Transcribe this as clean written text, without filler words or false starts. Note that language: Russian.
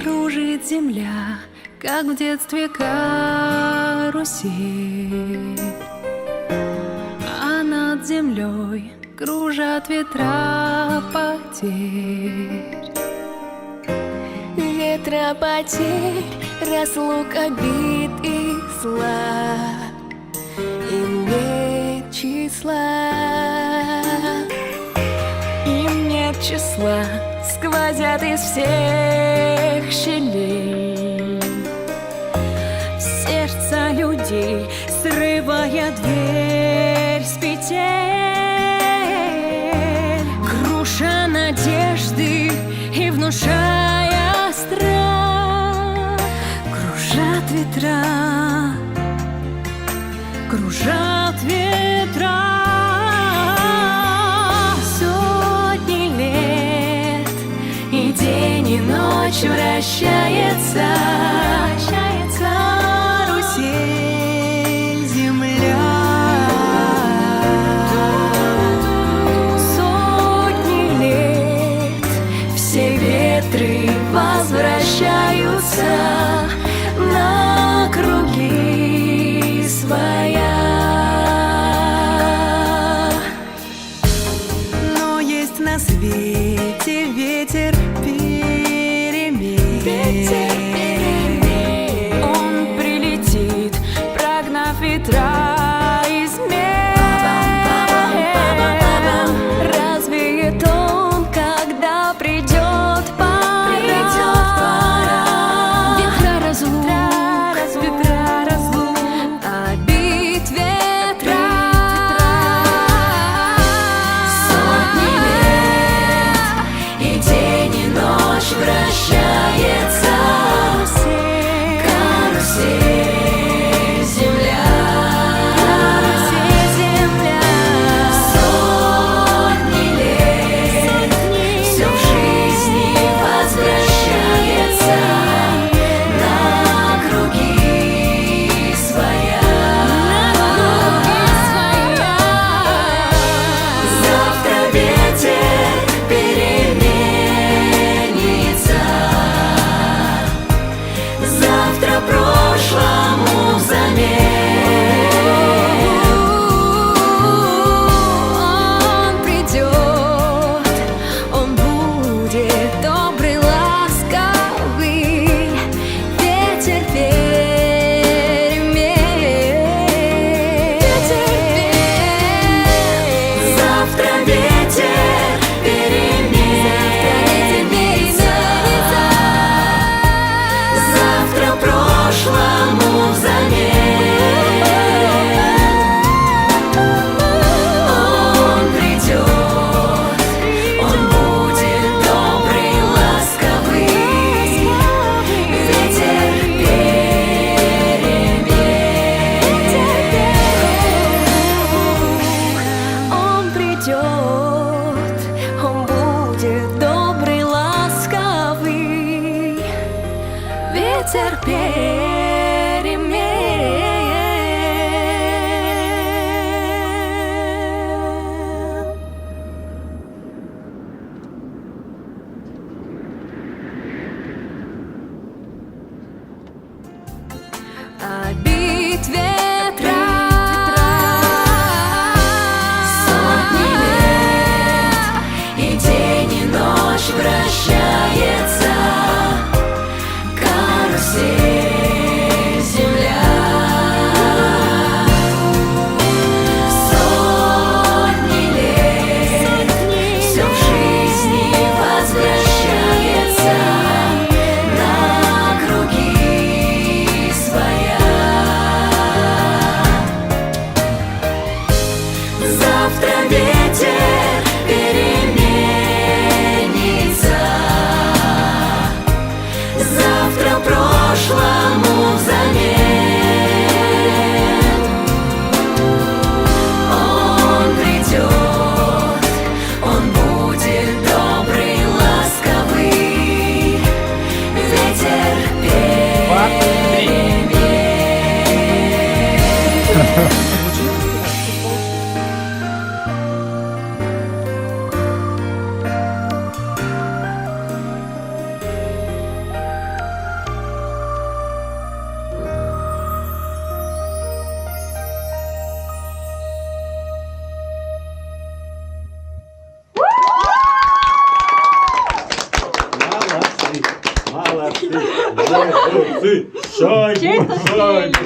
Кружит земля, как в детстве карусель, а над землей кружат ветра потерь. Ветра потерь, разлук, обид и зла, им нет числа, им нет числа, сквозят из всех щелей в сердце людей, срывая дверь с петель, круша надежды и внушая страх. Кружат ветра, кружат ветра. Сотни лет, и день, и ночь вращается карусель земля. Сотни лет, все ветры возвращаются на круги своя. Но есть на свете ветер перемен. Он прилетит, прогнав ветра из мест. Развеет он, когда придет пора. Ветра разлук, обид ветра. Сотни лет, и день, и ночь вращается карусель земля. Сотни лет, все в жизни возвращается на круги своя. Завтра ветер переменится, завтра прошлому взамен. Он придет, он будет добрый, ласковый, ветер перемен. Завтра ветер переменится, завтра прошлому взамен. Он придет, он будет добрый, ласковый, ветер перемен. Он придет, он будет добрый, ласковый, ветер перемен. Обид ветра. Сотни лет, и день, и ночь вращается карусель земля. Сотни лет, все в жизни возвращается на круги своя. Завтра ветер переменится, Шайбу, шайбу.